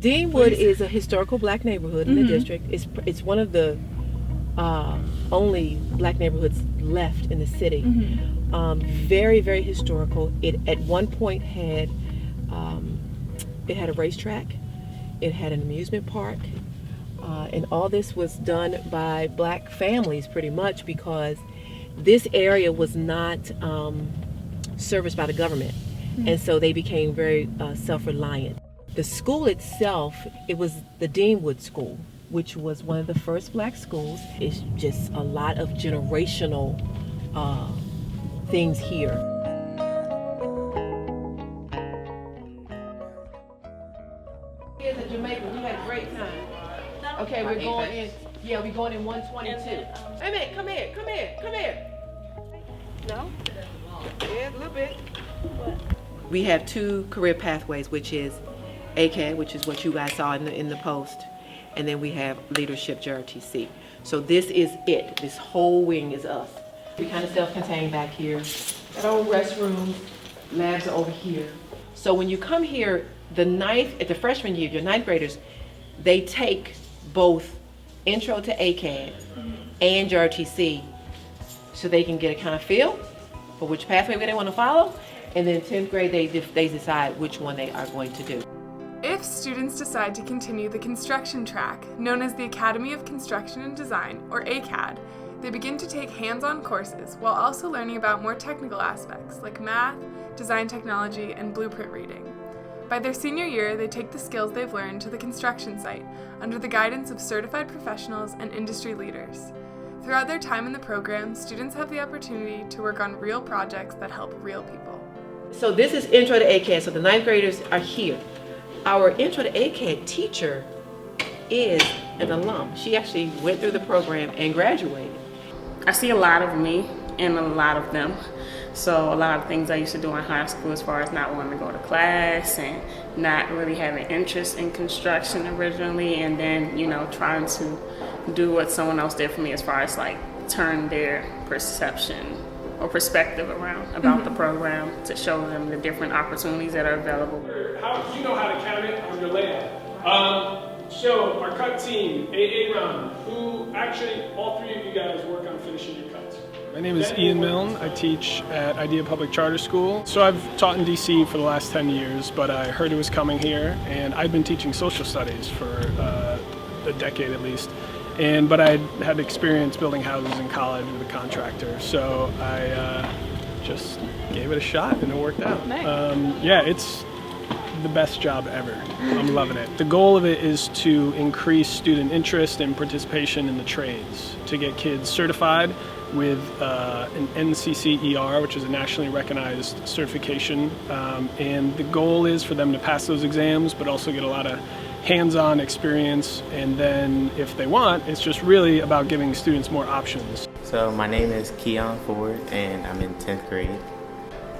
Deanwood is a historical black neighborhood in the district. It's one of the only black neighborhoods left in the city. Very, very historical. It at one point had it had a racetrack. It had an amusement park. And all this was done by black families pretty much because this area was not serviced by the government. And so they became very self-reliant. The school itself, it was the Deanwood School, which was one of the first black schools. It's just a lot of generational things here. Here's at Jamaica, we had a great time. Okay, we're going in, we're going in 122. Wait a minute, come here. No? Yeah, a little bit. What? We have two career pathways, which is ACAD, which is what you guys saw in the post, and then we have leadership JRTC. So this is it. This whole wing is us. We kind of self-contained back here. Got our own restroom, labs are over here. So when you come here, at the freshman year, your ninth graders, they take both intro to ACAD and JRTC so they can get a kind of feel for which pathway they want to follow. And then in 10th grade, they decide which one they are going to do. If students decide to continue the construction track, known as the Academy of Construction and Design, or ACAD, they begin to take hands-on courses while also learning about more technical aspects like math, design technology, and blueprint reading. By their senior year, they take the skills they've learned to the construction site under the guidance of certified professionals and industry leaders. Throughout their time in the program, students have the opportunity to work on real projects that help real people. So this is Intro to ACAD, so the ninth graders are here. Our Intro to ACAD teacher is an alum. She actually went through the program and graduated. I see a lot of me in a lot of them. So a lot of things I used to do in high school as far as not wanting to go to class and not really having interest in construction originally, and then, trying to do what someone else did for me as far as like turn their perception or perspective around about the program to show them the different opportunities that are available. How do you know how to count it on your layout? Show our cut team, AA round, who actually, all three of you guys work on finishing your cuts. My name is Milne. I teach at Idea Public Charter School. So I've taught in DC for the last 10 years, but I heard it was coming here, and I'd been teaching social studies for a decade at least. But I had experience building houses in college with a contractor, so I just gave it a shot and it worked out. Nice. It's the best job ever. I'm loving it. The goal of it is to increase student interest and participation in the trades, to get kids certified with an NCCER, which is a nationally recognized certification. And the goal is for them to pass those exams, but also get a lot of hands-on experience, and then if they want, it's just really about giving students more options. So my name is Kyeon Ford, and I'm in 10th grade.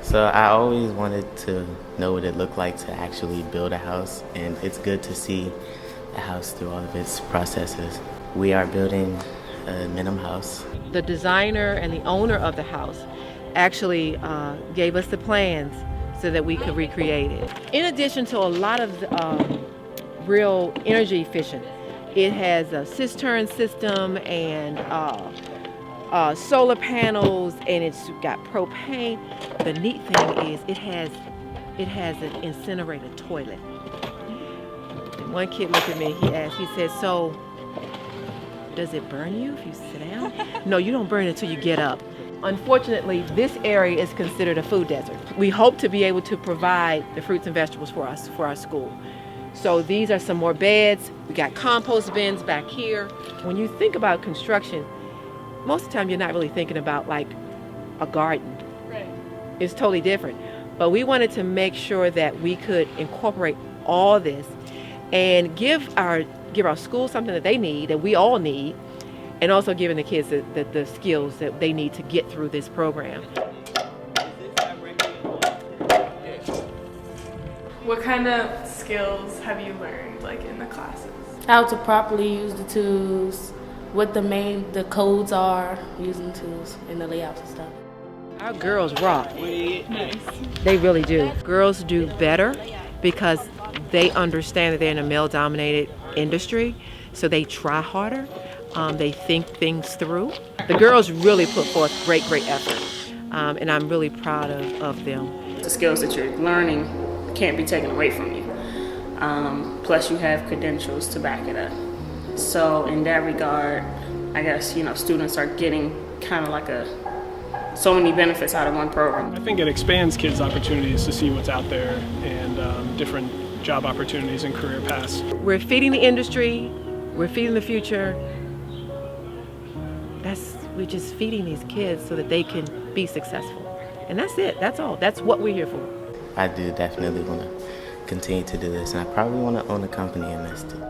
So I always wanted to know what it looked like to actually build a house, and it's good to see a house through all of its processes. We are building a minimum house. The designer and the owner of the house actually gave us the plans so that we could recreate it. In addition to a lot of real energy efficient. It has a cistern system and solar panels, and it's got propane. The neat thing is it has an incinerator toilet. And one kid looked at me, he said, "So does it burn you if you sit down?" No, you don't burn until you get up. Unfortunately, this area is considered a food desert. We hope to be able to provide the fruits and vegetables for our school. So these are some more beds. We got compost bins back here. When you think about construction, most of the time you're not really thinking about like a garden. Right. It's totally different. But we wanted to make sure that we could incorporate all this and give our school something that they need, that we all need, and also giving the kids the skills that they need to get through this program. What kind of skills have you learned, like in the classes? How to properly use the tools, what the codes are, using the tools and the layouts and stuff. Our girls rock. Nice. They really do. Girls do better because they understand that they're in a male-dominated industry, so they try harder. They think things through. The girls really put forth great effort, and I'm really proud of them. The skills that you're learning can't be taken away from you. Plus you have credentials to back it up. So in that regard, I guess, students are getting kind of like so many benefits out of one program. I think it expands kids' opportunities to see what's out there and different job opportunities and career paths. We're feeding the industry, we're feeding the future. We're just feeding these kids so that they can be successful. And that's it, that's all. That's what we're here for. I do definitely want to continue to do this, and I probably want to own a company in this too.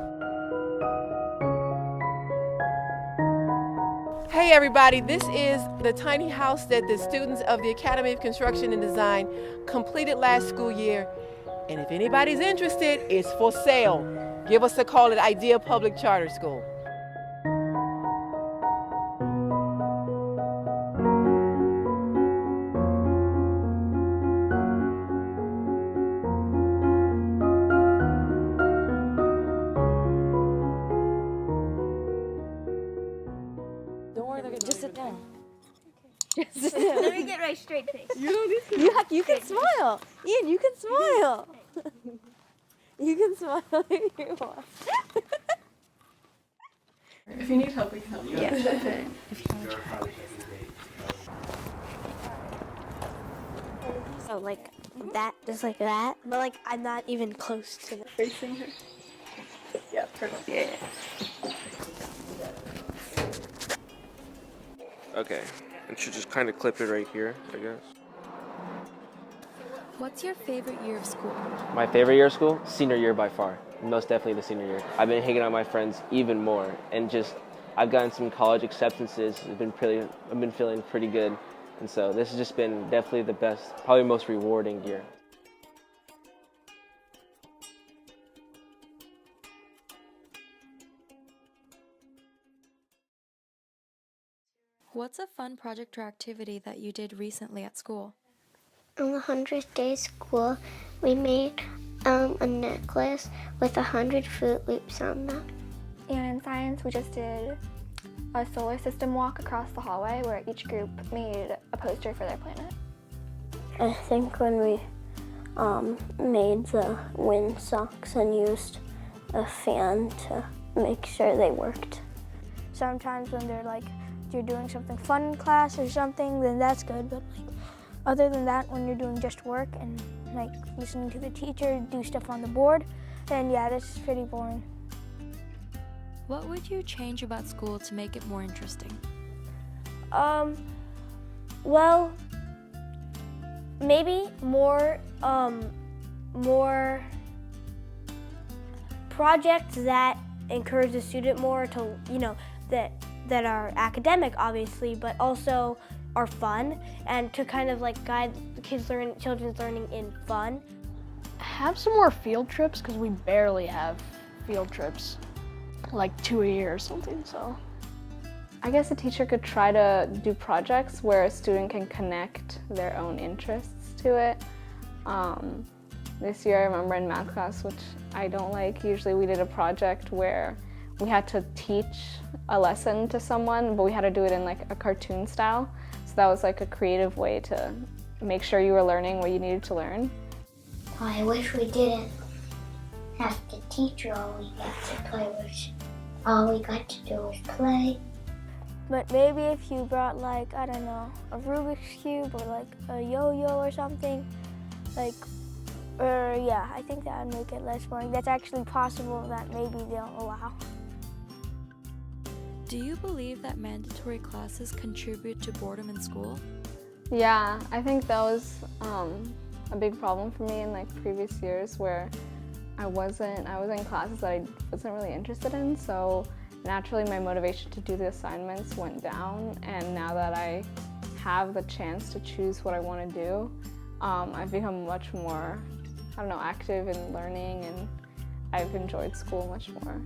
Hey everybody, this is the tiny house that the students of the Academy of Construction and Design completed last school year. And if anybody's interested, it's for sale. Give us a call at Idea Public Charter School. Just sit down. Let me get my straight face. You can smile. Ian, you can smile. You can smile if you want. If you need help, we can help you. Yeah. So like that, just like that. But like I'm not even close to the Facing her. Yeah, perfect. Yeah. Okay, and should just kind of clip it right here, I guess. What's your favorite year of school? My favorite year of school? Senior year by far. Most definitely the senior year. I've been hanging out with my friends even more, and I've gotten some college acceptances. I've been feeling pretty good, and so this has just been definitely the best, probably most rewarding year. What's a fun project or activity that you did recently at school? On the 100th day of school, we made a necklace with 100 Fruit Loops on them. And in science, we just did a solar system walk across the hallway where each group made a poster for their planet. I think when we made the wind socks and used a fan to make sure they worked. Sometimes when you're doing something fun in class or something, then that's good. But other than that, when you're doing just work and listening to the teacher do stuff on the board, then yeah, that's pretty boring. What would you change about school to make it more interesting? Well, maybe more projects that encourage the student more to, that are academic, obviously, but also are fun, and to kind of guide the children's learning in fun. Have some more field trips, because we barely have field trips, 2 a year or something, so. I guess a teacher could try to do projects where a student can connect their own interests to it. This year I remember in math class, which I don't like, usually we did a project where we had to teach a lesson to someone, but we had to do it in a cartoon style. So that was a creative way to make sure you were learning what you needed to learn. I wish we didn't have to teach all we got to play with. All we got to do was play. But maybe if you brought I don't know, a Rubik's Cube or a yo-yo or something, yeah, I think that would make it less boring. That's actually possible that maybe they'll allow. Do you believe that mandatory classes contribute to boredom in school? Yeah, I think that was a big problem for me in previous years where I was in classes that I wasn't really interested in, so naturally my motivation to do the assignments went down, and now that I have the chance to choose what I want to do, I've become much more, active in learning, and I've enjoyed school much more.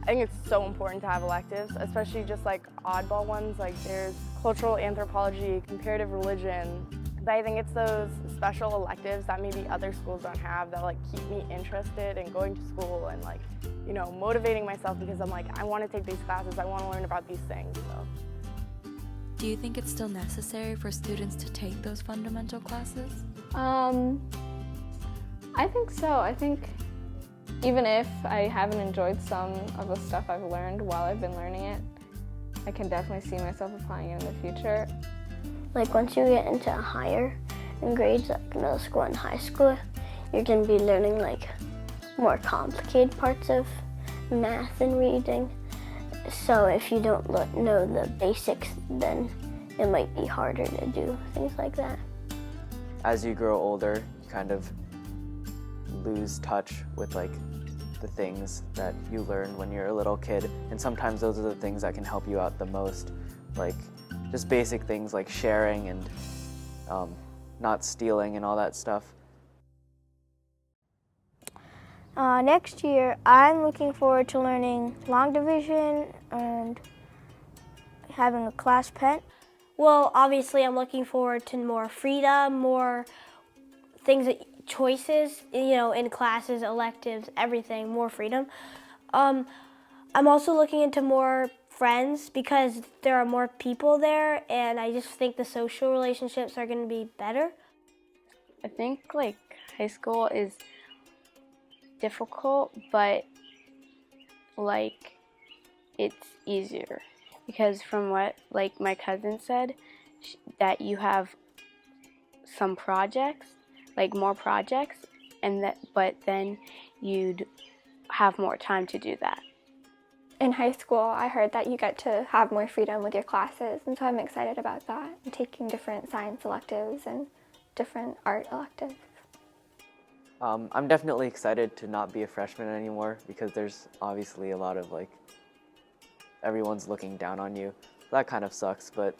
I think it's so important to have electives, especially just oddball ones. There's cultural anthropology, comparative religion, But I think it's those special electives that maybe other schools don't have that like keep me interested in going to school and like, you know, motivating myself because I'm like, I want to take these classes, I want to learn about these things. So. Do you think it's still necessary for students to take those fundamental classes? I think so. I think even if I haven't enjoyed some of the stuff I've learned while I've been learning it, I can definitely see myself applying it in the future. Like once you get into higher in grades, like middle school and high school, you're going to be learning like more complicated parts of math and reading. So if you don't know the basics, then it might be harder to do things like that. As you grow older, you kind of lose touch with like the things that you learned when you're a little kid, and sometimes those are the things that can help you out the most, like just basic things like sharing and not stealing and all that stuff. Next year, I'm looking forward to learning long division and having a class pet. Well, obviously, I'm looking forward to more freedom, more things, choices, you know, in classes, electives, everything, more freedom. I'm also looking into more friends because there are more people there, and I just think the social relationships are going to be better. I think like high school is difficult, but like it's easier because from what like my cousin said, that you have some projects, like more projects, and but then you'd have more time to do that. In high school, I heard that you get to have more freedom with your classes, and so I'm excited about that. I'm taking different science electives and different art electives. I'm definitely excited to not be a freshman anymore because there's obviously a lot of like, everyone's looking down on you. That kind of sucks, but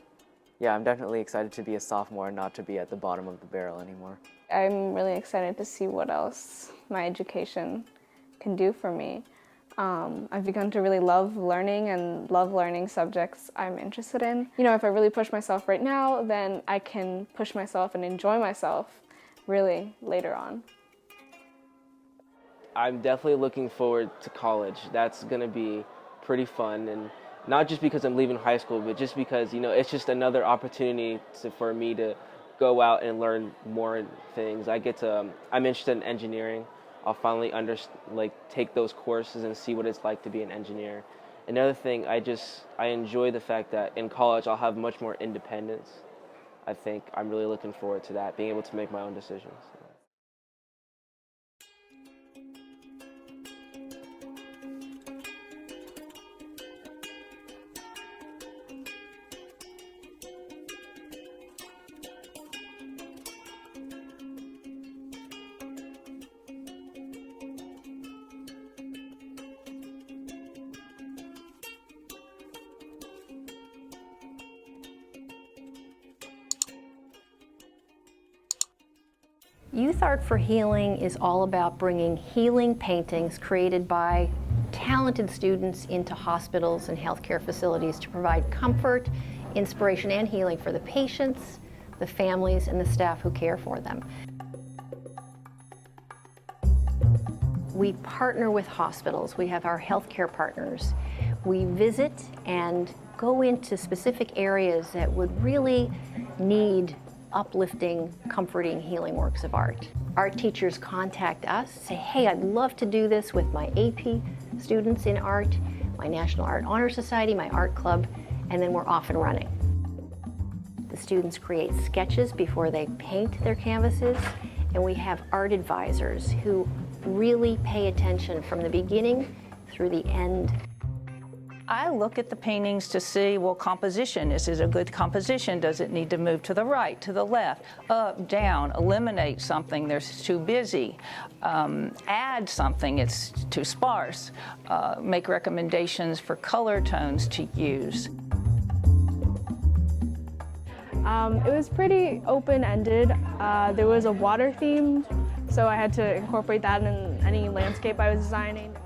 yeah, I'm definitely excited to be a sophomore and not to be at the bottom of the barrel anymore. I'm really excited to see what else my education can do for me. I've begun to really love learning subjects I'm interested in. You know, if I really push myself right now, then I can push myself and enjoy myself really later on. I'm definitely looking forward to college. That's gonna be pretty fun, and not just because I'm leaving high school, but just because, you know, it's just another opportunity for me to go out and learn more things. I'm interested in engineering. I'll finally take those courses and see what it's like to be an engineer. Another thing, I enjoy the fact that in college I'll have much more independence. I think I'm really looking forward to that, being able to make my own decisions. Youth Art for Healing is all about bringing healing paintings created by talented students into hospitals and healthcare facilities to provide comfort, inspiration, and healing for the patients, the families, and the staff who care for them. We partner with hospitals. We have our healthcare partners. We visit and go into specific areas that would really need uplifting, comforting, healing works of art. Art teachers contact us, say, hey, I'd love to do this with my AP students in art, my National Art Honor Society, my art club, and then we're off and running. The students create sketches before they paint their canvases, and we have art advisors who really pay attention from the beginning through the end. I look at the paintings to see, well, composition. Is it a good composition? Does it need to move to the right, to the left, up, down, eliminate something that's too busy, add something it's too sparse, make recommendations for color tones to use. It was pretty open-ended. There was a water theme, so I had to incorporate that in any landscape I was designing.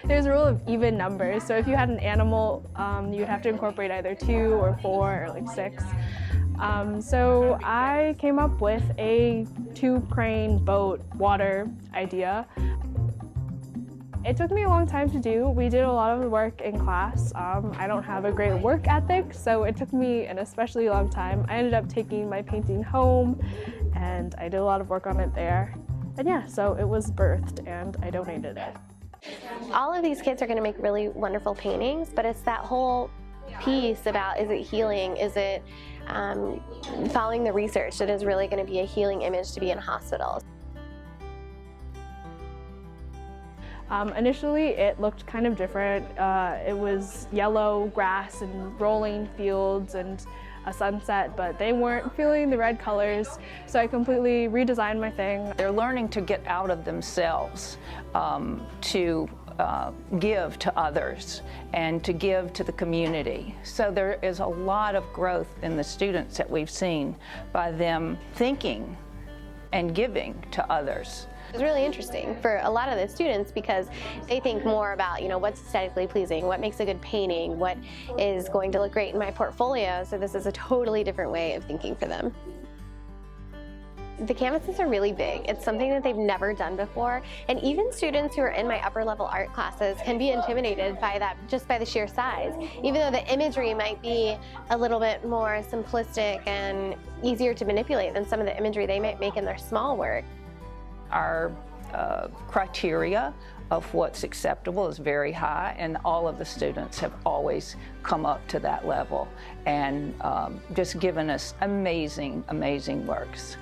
There's a rule of even numbers, so if you had an animal, you'd have to incorporate either 2 or 4 or like 6. So I came up with a tube crane boat water idea. It took me a long time to do. We did a lot of the work in class. I don't have a great work ethic, so it took me an especially long time. I ended up taking my painting home, and I did a lot of work on it there. And yeah, so it was birthed, and I donated it. All of these kids are going to make really wonderful paintings, but it's that whole piece about, is it healing? Is it following the research that is really going to be a healing image to be in hospitals? Initially, it looked kind of different. It was yellow grass and rolling fields and a sunset, but they weren't feeling the red colors, so I completely redesigned my thing. They're learning to get out of themselves, to give to others and to give to the community. So there is a lot of growth in the students that we've seen by them thinking and giving to others. It's really interesting for a lot of the students because they think more about, what's aesthetically pleasing, what makes a good painting, what is going to look great in my portfolio. So this is a totally different way of thinking for them. The canvases are really big. It's something that they've never done before. And even students who are in my upper level art classes can be intimidated by that just by the sheer size. Even though the imagery might be a little bit more simplistic and easier to manipulate than some of the imagery they might make in their small work. Our criteria of what's acceptable is very high, and all of the students have always come up to that level and just given us amazing, amazing works.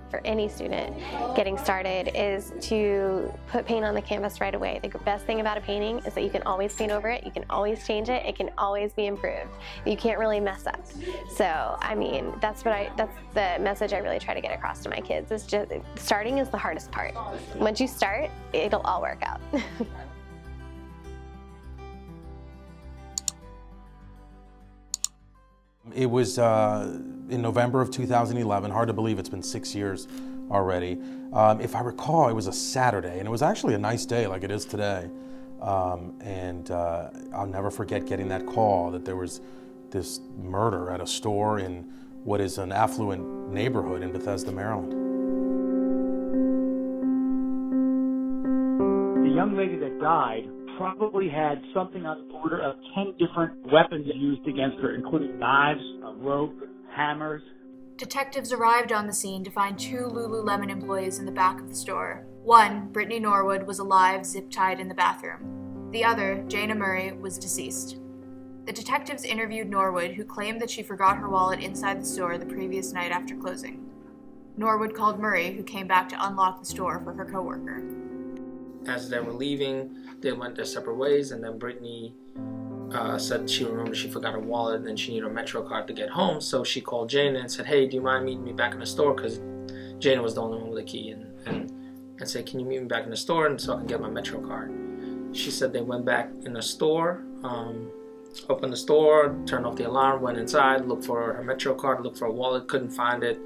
For any student getting started is to put paint on the canvas right away. The best thing about a painting is that you can always paint over it, you can always change it, it can always be improved. You can't really mess up. So, I mean, that's the message I really try to get across to my kids, is just starting is the hardest part. Once you start, it'll all work out. It was in November of 2011, hard to believe it's been 6 years already. If I recall, it was a Saturday, and it was actually a nice day like it is today. And I'll never forget getting that call that there was this murder at a store in what is an affluent neighborhood in Bethesda, Maryland. The young lady that died probably had something on the order of 10 different weapons used against her, including knives, a rope, hammers. Detectives arrived on the scene to find 2 Lululemon employees in the back of the store. One, Brittany Norwood, was alive, zip-tied in the bathroom. The other, Jana Murray, was deceased. The detectives interviewed Norwood, who claimed that she forgot her wallet inside the store the previous night after closing. Norwood called Murray, who came back to unlock the store for her coworker. As they were leaving, they went their separate ways, and then Brittany said she remembered she forgot her wallet and then she needed a Metro card to get home, so she called Jana and said, hey, do you mind meeting me back in the store? Because Jana was the only one with a key, and said, can you meet me back in the store and so I can get my Metro card? She said they went back in the store, opened the store, turned off the alarm, went inside, looked for her Metro card, looked for a wallet, couldn't find it.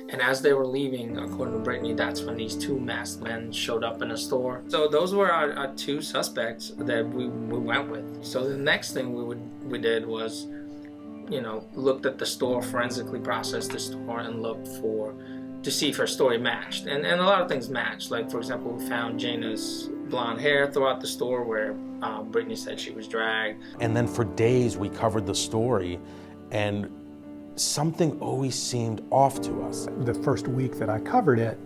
And as they were leaving, according to Brittany, that's when these 2 masked men showed up in the store. So those were our 2 suspects that we went with. So the next thing we did was, looked at the store, forensically processed the store, and looked to see if her story matched. And a lot of things matched. Like, for example, we found Jana's blonde hair throughout the store where Brittany said she was dragged. And then for days we covered the story, and something always seemed off to us. The first week that I covered it,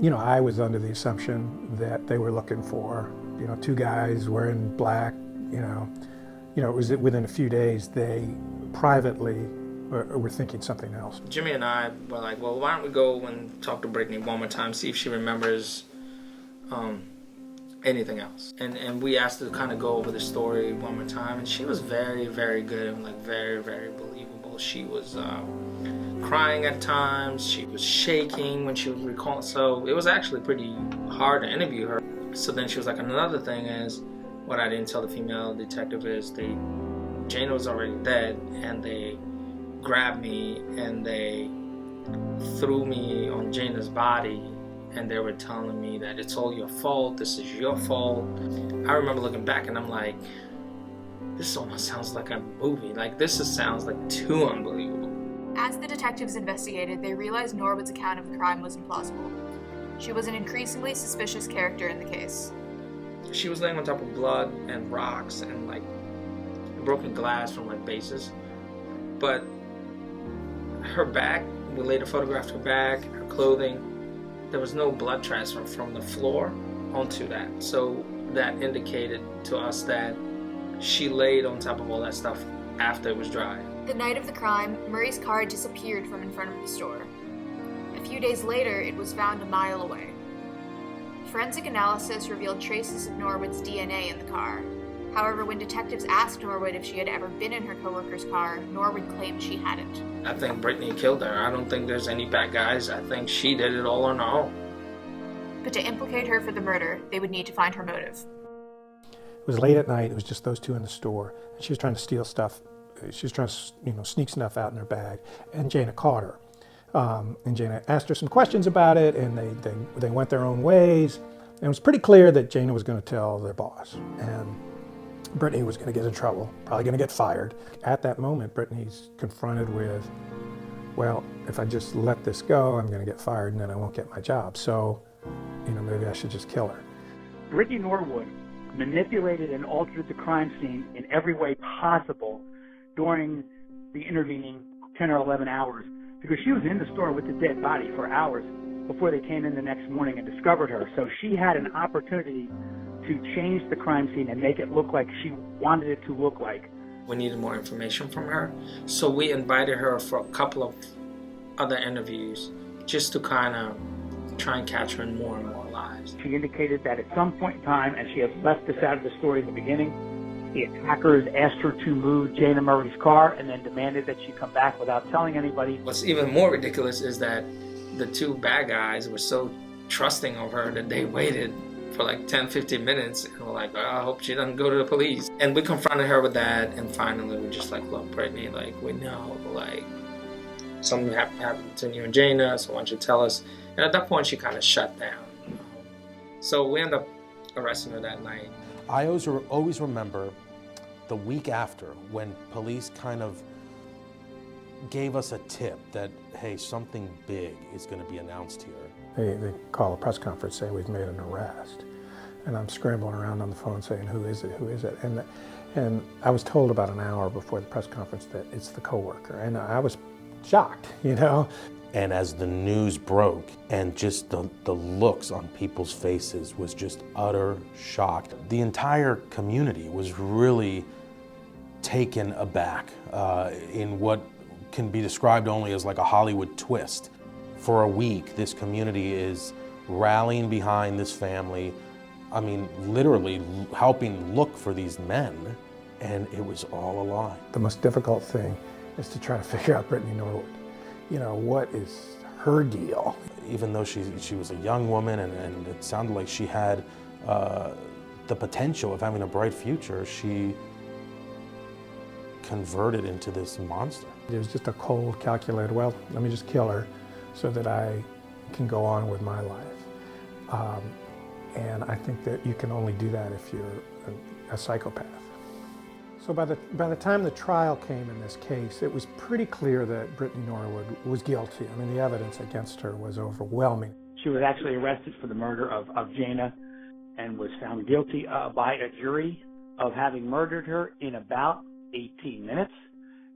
I was under the assumption that they were looking for, 2 guys wearing black, it was within a few days they privately were thinking something else. Jimmy and I were like, well, why don't we go and talk to Brittany one more time, see if she remembers anything else. And we asked her to kind of go over the story one more time, and she was very, very good and very, very believable. She was crying at times, she was shaking when she was recalling, so it was actually pretty hard to interview her. So then she was like, another thing is, what I didn't tell the female detective is Jana was already dead, and they grabbed me and they threw me on Jana's body, and they were telling me that it's all your fault, this is your fault. I remember looking back and I'm like, this almost sounds like a movie. Like, this just sounds like too unbelievable. As the detectives investigated, they realized Norwood's account of the crime was implausible. She was an increasingly suspicious character in the case. She was laying on top of blood and rocks and like broken glass from like bases. But her bag, we later photographed her bag, her clothing. There was no blood transfer from the floor onto that. So that indicated to us that she laid on top of all that stuff after it was dry. The night of the crime, Murray's car disappeared from in front of the store. A few days later, it was found a mile away. Forensic analysis revealed traces of Norwood's DNA in the car. However, when detectives asked Norwood if she had ever been in her coworker's car, Norwood claimed she hadn't. I think Brittany killed her. I don't think there's any bad guys. I think she did it all on her own. But to implicate her for the murder, they would need to find her motive. It was late at night. It was just those two in the store. And she was trying to steal stuff. She was trying to, sneak stuff out in her bag. And Jana caught her. And Jana asked her some questions about it, and they went their own ways. And it was pretty clear that Jana was going to tell their boss. And Brittany was going to get in trouble, probably going to get fired. At that moment, Brittany's confronted with, well, if I just let this go, I'm going to get fired and then I won't get my job. So, maybe I should just kill her. Brittany Norwood manipulated and altered the crime scene in every way possible during the intervening 10 or 11 hours, because she was in the store with the dead body for hours before they came in the next morning and discovered her. So she had an opportunity to change the crime scene and make it look like she wanted it to look like. We needed more information from her, so we invited her for a couple of other interviews just to kind of try and catch her in more and more lies. She indicated that at some point in time, and she had left this out of the story in the beginning, the attackers asked her to move Jana Murray's car and then demanded that she come back without telling anybody. What's even more ridiculous is that the two bad guys were so trusting of her that they waited for like 10-15 minutes and were like, I hope she doesn't go to the police. And we confronted her with that, and finally we're just like, look, Brittany, like, we know, like, something happened to you and Jana, so why don't you tell us? And at that point she kind of shut down. So we ended up arresting her that night. I always remember the week after when police kind of gave us a tip that, hey, something big is going to be announced here. They call a press conference saying we've made an arrest. And I'm scrambling around on the phone saying, who is it, who is it? And I was told about an hour before the press conference that it's the coworker. And I was shocked, And as the news broke, and just the looks on people's faces was just utter shock. The entire community was really taken aback in what can be described only as like a Hollywood twist. For a week, this community is rallying behind this family. I mean, literally helping look for these men, and it was all a lie. The most difficult thing is to try to figure out Brittany Norwood. What is her deal? Even though she was a young woman and it sounded like she had the potential of having a bright future, she converted into this monster. It was just a cold, calculated, well, let me just kill her so that I can go on with my life. And I think that you can only do that if you're a psychopath. So by the time the trial came in this case, it was pretty clear that Brittany Norwood was guilty. I mean, the evidence against her was overwhelming. She was actually arrested for the murder of Jana and was found guilty by a jury of having murdered her in about 18 minutes.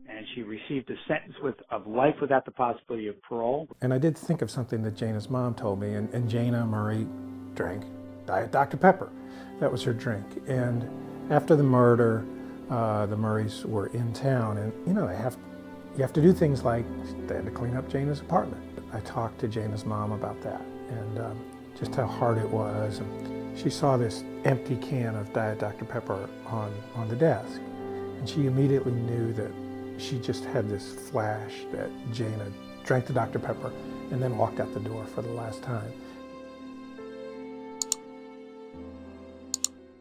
And she received a sentence of life without the possibility of parole. And I did think of something that Jana's mom told me, and Jana Murray drank Diet Dr. Pepper. That was her drink. And after the murder, the Murrays were in town, and you have to do things like they had to clean up Jana's apartment. I talked to Jana's mom about that, and just how hard it was. And she saw this empty can of Diet Dr. Pepper on the desk, and she immediately knew that she just had this flash that Jana drank the Dr. Pepper and then walked out the door for the last time.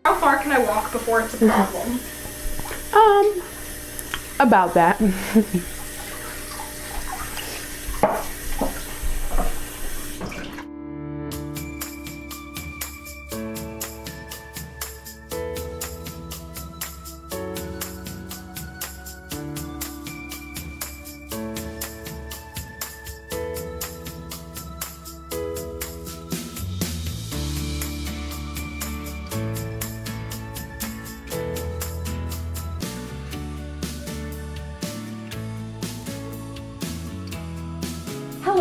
How far can I walk before it's a problem? About that.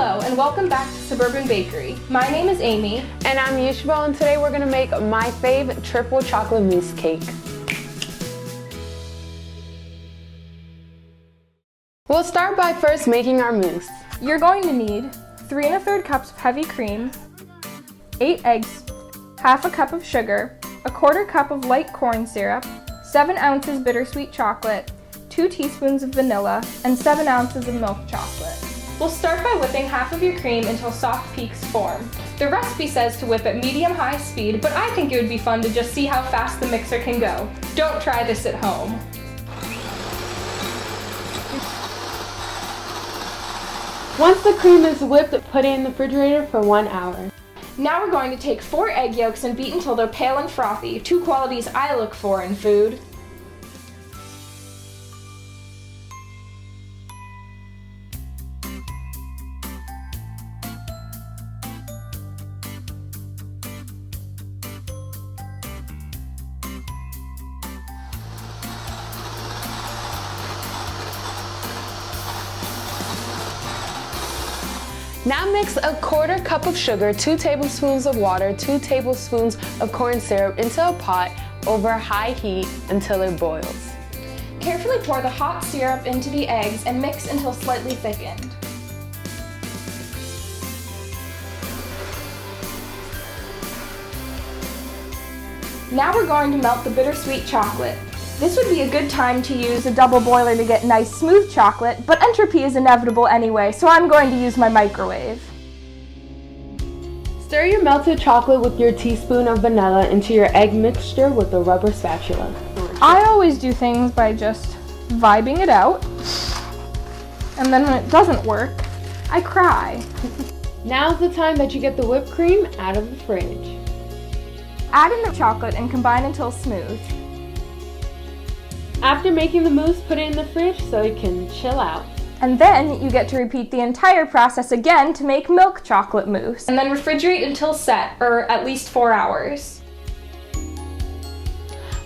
Hello and welcome back to Suburban Bakery. My name is Amy. And I'm Isabel, and today we're gonna make my fave triple chocolate mousse cake. We'll start by first making our mousse. You're going to need 3 1/3 cups of heavy cream, 8 eggs, half a cup of sugar, a 1/4 cup of light corn syrup, 7 ounces bittersweet chocolate, 2 teaspoons of vanilla, and 7 ounces of milk chocolate. We'll start by whipping half of your cream until soft peaks form. The recipe says to whip at medium-high speed, but I think it would be fun to just see how fast the mixer can go. Don't try this at home. Once the cream is whipped, put it in the refrigerator for 1 hour. Now we're going to take 4 egg yolks and beat until they're pale and frothy, 2 qualities I look for in food. Now mix a 1/4 cup of sugar, 2 tablespoons of water, 2 tablespoons of corn syrup into a pot over high heat until it boils. Carefully pour the hot syrup into the eggs and mix until slightly thickened. Now we're going to melt the bittersweet chocolate. This would be a good time to use a double boiler to get nice smooth chocolate, but entropy is inevitable anyway, so I'm going to use my microwave. Stir your melted chocolate with your teaspoon of vanilla into your egg mixture with a rubber spatula. I always do things by just vibing it out, and then when it doesn't work, I cry. Now's the time that you get the whipped cream out of the fridge. Add in the chocolate and combine until smooth. After making the mousse, put it in the fridge so it can chill out. And then you get to repeat the entire process again to make milk chocolate mousse. And then refrigerate until set, or at least 4 hours.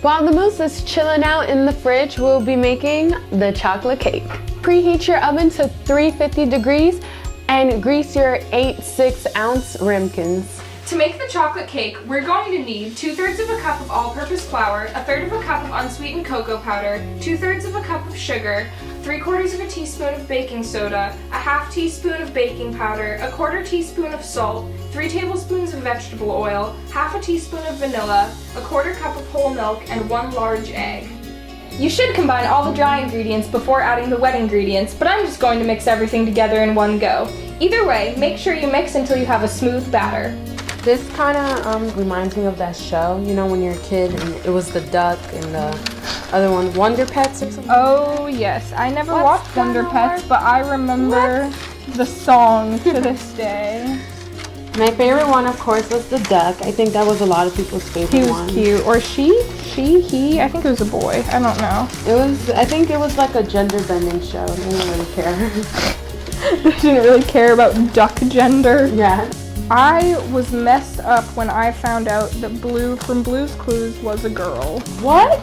While the mousse is chilling out in the fridge, we'll be making the chocolate cake. Preheat your oven to 350 degrees and grease your 8 6-ounce ramequins. To make the chocolate cake, we're going to need 2/3 of a cup of all-purpose flour, 1/3 of a cup of unsweetened cocoa powder, 2/3 of a cup of sugar, 3/4 of a teaspoon of baking soda, a 1/2 teaspoon of baking powder, a 1/4 teaspoon of salt, 3 tablespoons of vegetable oil, 1/2 teaspoon of vanilla, a 1/4 cup of whole milk, and 1 large egg. You should combine all the dry ingredients before adding the wet ingredients, but I'm just going to mix everything together in one go. Either way, make sure you mix until you have a smooth batter. This kind of reminds me of that show, you know, when you're a kid and it was the duck and the other one, Wonder Pets or something? Oh yes, I never watched Wonder Pets, but I remember the song to this day. My favorite one, of course, was the duck. I think that was a lot of people's favorite one. He was cute. Or she, he, I think it was a boy. I don't know. I think it was like a gender bending show. They didn't really care. They didn't really care about duck gender. Yeah. I was messed up when I found out that Blue from Blue's Clues was a girl. What?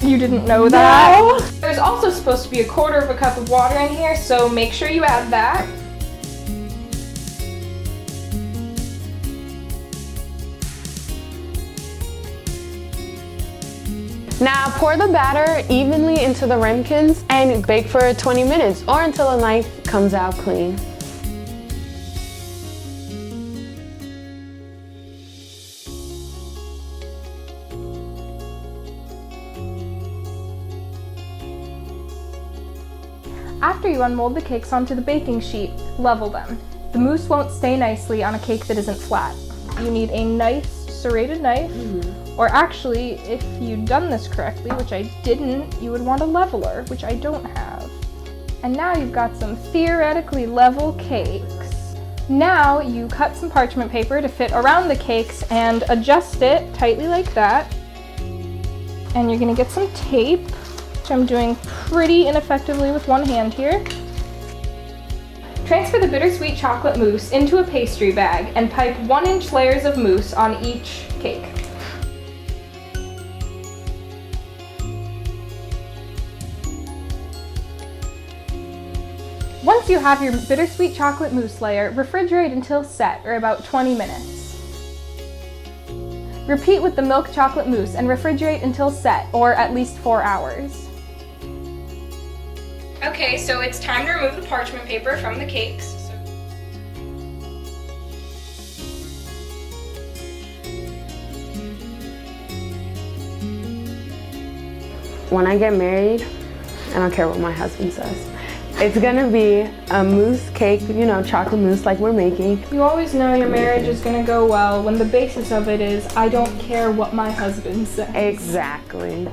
You didn't know that? No. There's also supposed to be a 1/4 of a cup of water in here, so make sure you add that. Now pour the batter evenly into the ramequins and bake for 20 minutes or until the knife comes out clean. After you unmold the cakes onto the baking sheet, level them. The mousse won't stay nicely on a cake that isn't flat. You need a nice serrated knife, or actually, if you'd done this correctly, which I didn't, you would want a leveler, which I don't have. And now you've got some theoretically level cakes. Now you cut some parchment paper to fit around the cakes and adjust it tightly like that. And you're gonna get some tape, which I'm doing pretty ineffectively with one hand here. Transfer the bittersweet chocolate mousse into a pastry bag and pipe 1-inch layers of mousse on each cake. Once you have your bittersweet chocolate mousse layer, refrigerate until set, or about 20 minutes. Repeat with the milk chocolate mousse and refrigerate until set, or at least 4 hours. Okay, so it's time to remove the parchment paper from the cakes. When I get married, I don't care what my husband says. It's gonna be a mousse cake, you know, chocolate mousse like we're making. You always know your marriage is gonna go well when the basis of it is, I don't care what my husband says. Exactly.